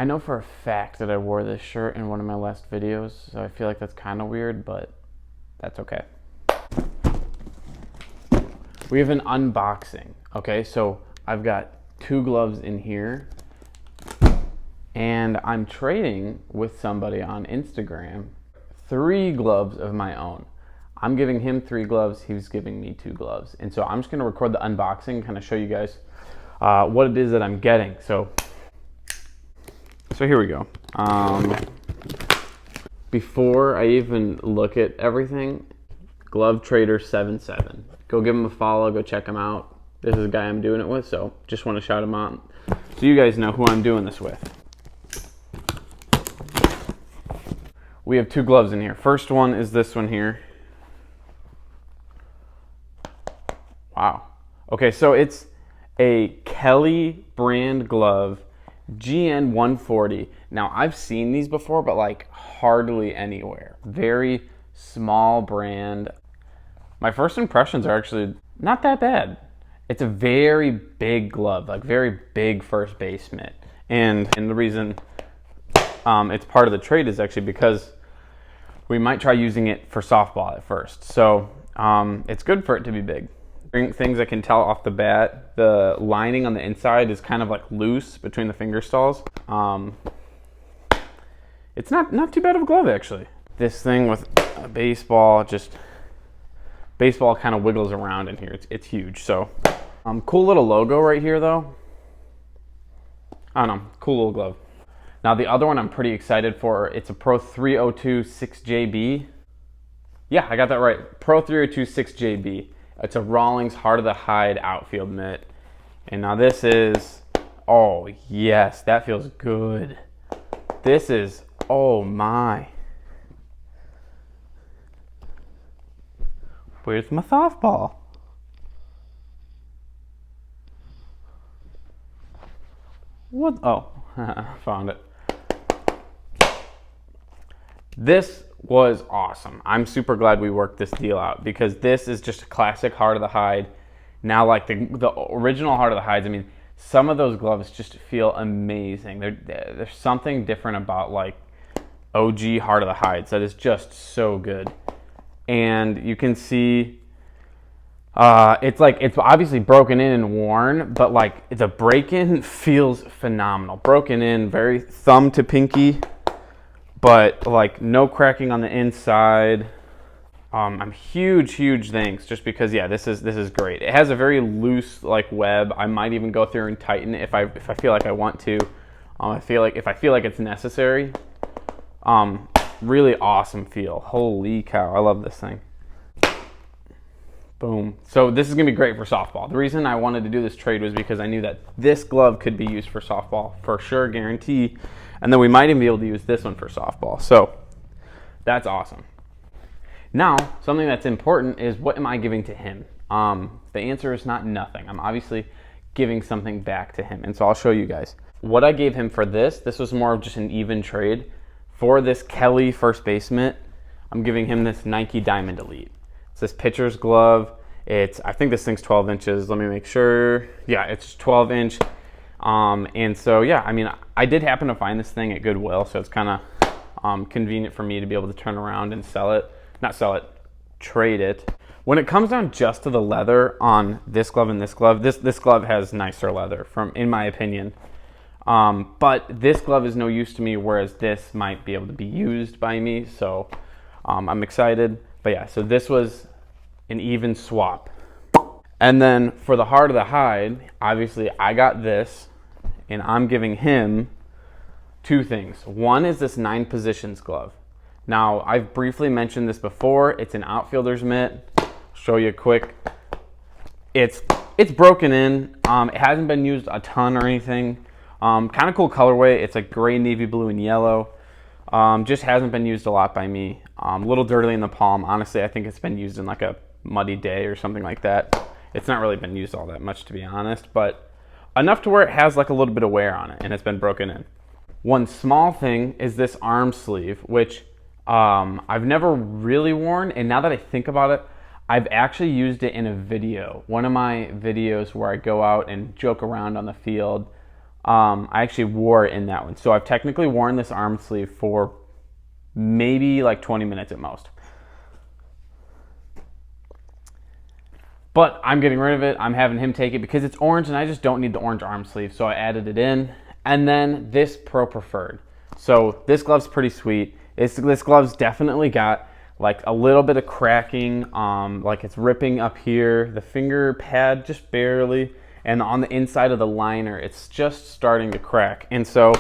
I know for a fact that I wore this shirt in one of my last videos, so I feel like that's kind of weird, but that's okay. We have an unboxing, okay? So I've got 2 gloves in here, and I'm trading with somebody on Instagram 3 gloves of my own. I'm giving him 3 gloves, he's giving me 2 gloves. And so I'm just gonna record the unboxing, kind of show you guys what it is that I'm getting. So here we go. Before I even look at everything, Glove Trader 77. Go give him a follow, go check him out. This is the guy I'm doing it with, so just want to shout him out so you guys know who I'm doing this with. We have 2 gloves in here. First one is this one here. Wow. Okay, so it's a Kelly brand glove, GN 140. Now, I've seen these before, but like hardly anywhere. Very small brand. My first impressions are actually not that bad. It's a very big glove, like very big first base mitt. And the reason it's part of the trade is actually because we might try using it for softball at first. So it's good for it to be big. Things I can tell off the bat, the lining on the inside is kind of like loose between the finger stalls. It's not too bad of a glove actually. This thing with a baseball, just baseball kind of wiggles around in here. It's huge. So cool little logo right here though. I don't know, cool little glove. Now the other one I'm pretty excited for, it's a Pro 302 6JB. Yeah, I got that right. Pro 302 6JB. It's a Rawlings Heart of the Hide outfield mitt. And now this is, oh yes, that feels good. This is, oh my. Where's my softball? What? Oh, found it. This was awesome. I'm super glad we worked this deal out because this is just a classic Heart of the Hide. Now, like the original Heart of the Hides, I mean, some of those gloves just feel amazing. There's something different about like OG Heart of the Hides that is just so good. And you can see it's obviously broken in and worn, but like the break-in feels phenomenal. Broken in, very thumb to pinky, but like no cracking on the inside. I'm huge thanks just because yeah, this is great. It has a very loose like web. I might even go through and tighten it if I feel like I want to. If I feel like it's necessary. Really awesome feel. Holy cow, I love this thing. Boom. So this is gonna be great for softball. The reason I wanted to do this trade was because I knew that this glove could be used for softball for sure, guarantee. And then we might even be able to use this one for softball. So that's awesome. Now, something that's important is what am I giving to him? The answer is not nothing. I'm obviously giving something back to him. And so I'll show you guys. What I gave him for this was more of just an even trade. For this Kelly first base mitt, I'm giving him this Nike Diamond Elite. It's this pitcher's glove. I think this thing's 12 inches. Let me make sure. Yeah, it's 12 inch. And so, yeah, I mean, I did happen to find this thing at Goodwill, so it's kind of convenient for me to be able to turn around and sell it. Not sell it, trade it. When it comes down just to the leather on this glove and this glove, this glove has nicer leather, in my opinion. But this glove is no use to me, whereas this might be able to be used by me. So I'm excited. But yeah, so this was an even swap. And then for the Heart of the Hide, obviously I got this, and I'm giving him 2 things. One is this 9 positions glove. Now, I've briefly mentioned this before. It's an outfielder's mitt. Show you quick. It's broken in. It hasn't been used a ton or anything. Kind of cool colorway. It's like gray, navy blue, and yellow. Just hasn't been used a lot by me. A little dirty in the palm. Honestly, I think it's been used in like a muddy day or something like that. It's not really been used all that much, to be honest, but enough to where it has like a little bit of wear on it, and it's been broken in. One small thing is this arm sleeve, which I've never really worn, and now that I think about it, I've actually used it in a video. One of my videos where I go out and joke around on the field. I actually wore it in that one. So I've technically worn this arm sleeve for maybe like 20 minutes at most. But I'm getting rid of it. I'm having him take it because it's orange and I just don't need the orange arm sleeve. So I added it in. And then this Pro Preferred. So this glove's pretty sweet. This glove's definitely got like a little bit of cracking. Like it's ripping up here. The finger pad just barely. And on the inside of the liner, it's just starting to crack. And so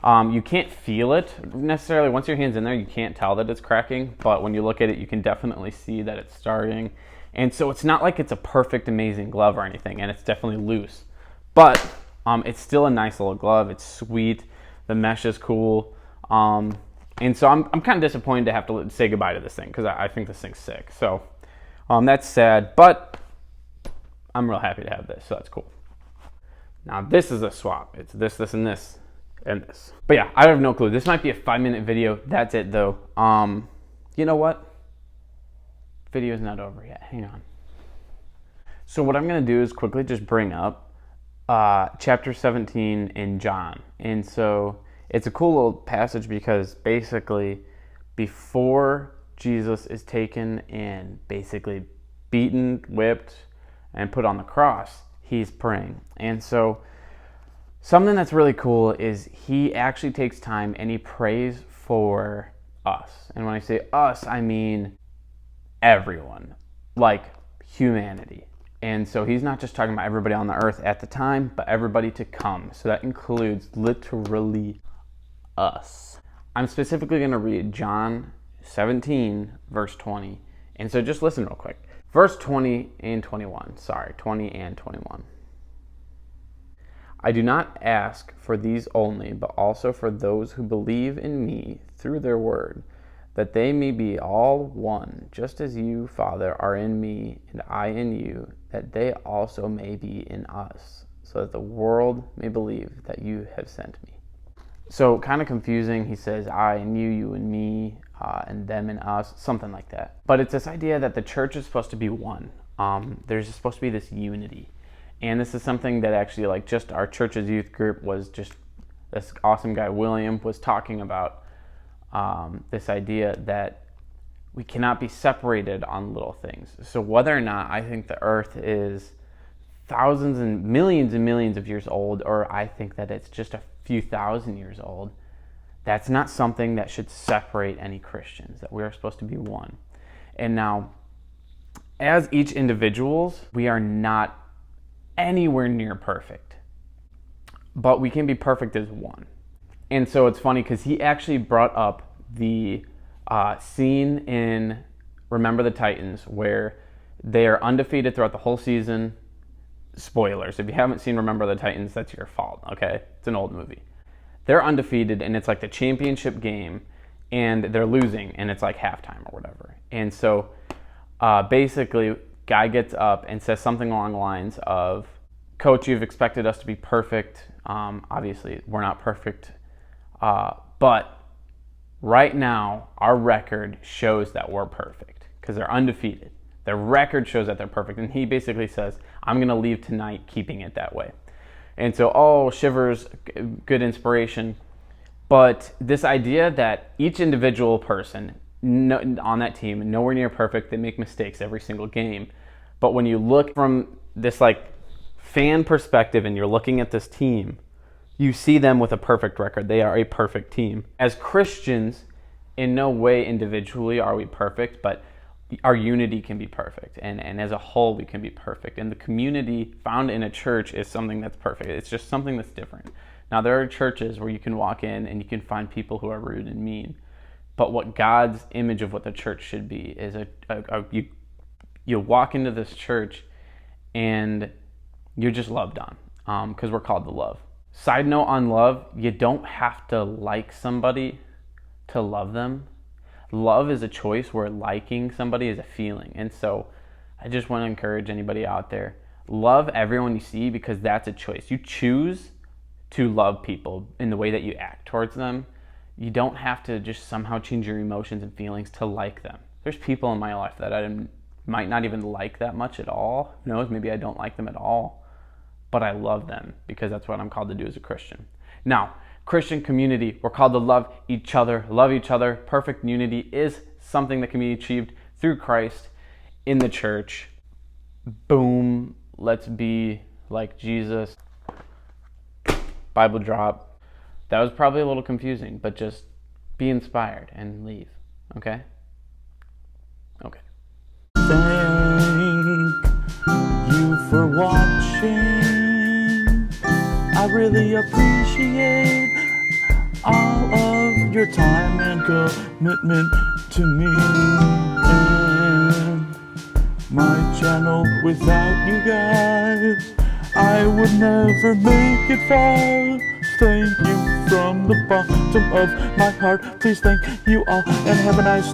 you can't feel it necessarily. Once your hand's in there, you can't tell that it's cracking. But when you look at it, you can definitely see that it's starting. And so it's not like it's a perfect, amazing glove or anything, and it's definitely loose. But it's still a nice little glove. It's sweet. The mesh is cool. And so I'm kind of disappointed to have to say goodbye to this thing because I think this thing's sick. So that's sad, but I'm real happy to have this, so that's cool. Now this is a swap. It's this, this, and this, and this. But yeah, I have no clue. This might be a 5-minute video. That's it, though. You know what? Video's not over yet. Hang on. So what I'm going to do is quickly just bring up chapter 17 in John. And so it's a cool little passage because basically before Jesus is taken and basically beaten, whipped, and put on the cross, he's praying. And so something that's really cool is he actually takes time and he prays for us. And when I say us, I mean everyone, like humanity. And so he's not just talking about everybody on the earth at the time, but everybody to come. So that includes literally us. I'm specifically going to read John 17, verse 20. And so just listen real quick. Verse 20 and 21. Sorry, 20 and 21. I do not ask for these only, but also for those who believe in me through their word, that they may be all one, just as you, Father, are in me, and I in you, that they also may be in us, so that the world may believe that you have sent me. So kind of confusing. He says, I and you and me, and them and us, something like that. But it's this idea that the church is supposed to be one. There's supposed to be this unity. And this is something that actually, like, just our church's youth group was just, this awesome guy, William, was talking about this idea that we cannot be separated on little things. So whether or not I think the earth is thousands and millions of years old, or I think that it's just a few thousand years old, that's not something that should separate any Christians, that we are supposed to be one. And now, as each individuals, we are not anywhere near perfect, but we can be perfect as one. And so it's funny because he actually brought up the scene in Remember the Titans where they are undefeated throughout the whole season. Spoilers, if you haven't seen Remember the Titans, that's your fault, okay? It's an old movie. They're undefeated, and it's like the championship game, and they're losing, and it's like halftime or whatever. And so basically, guy gets up and says something along the lines of, Coach, you've expected us to be perfect. Obviously, we're not perfect. But right now, our record shows that we're perfect because they're undefeated. Their record shows that they're perfect. And he basically says, I'm going to leave tonight keeping it that way. And so, shivers, good inspiration. But this idea that each individual person on that team, nowhere near perfect, they make mistakes every single game. But when you look from this like fan perspective and you're looking at this team, you see them with a perfect record. They are a perfect team. As Christians, in no way individually are we perfect, but our unity can be perfect. And as a whole, we can be perfect. And the community found in a church is something that's perfect. It's just something that's different. Now, there are churches where you can walk in and you can find people who are rude and mean. But what God's image of what the church should be is you walk into this church and you're just loved on because we're called to love. Side note on love, you don't have to like somebody to love them. Love is a choice where liking somebody is a feeling. And so I just want to encourage anybody out there, love everyone you see because that's a choice. You choose to love people in the way that you act towards them. You don't have to just somehow change your emotions and feelings to like them. There's people in my life that I might not even like that much at all. Who knows, maybe I don't like them at all. but I love them because that's what I'm called to do as a Christian. Now, Christian community, we're called to love each other, love each other. Perfect unity is something that can be achieved through Christ in the church. Boom, let's be like Jesus. Bible drop. That was probably a little confusing, but just be inspired and leave, okay? Okay. Thank you for watching. I really appreciate all of your time and commitment to me and my channel. Without you guys, I would never make it far. Thank you from the bottom of my heart. Please thank you all and have a nice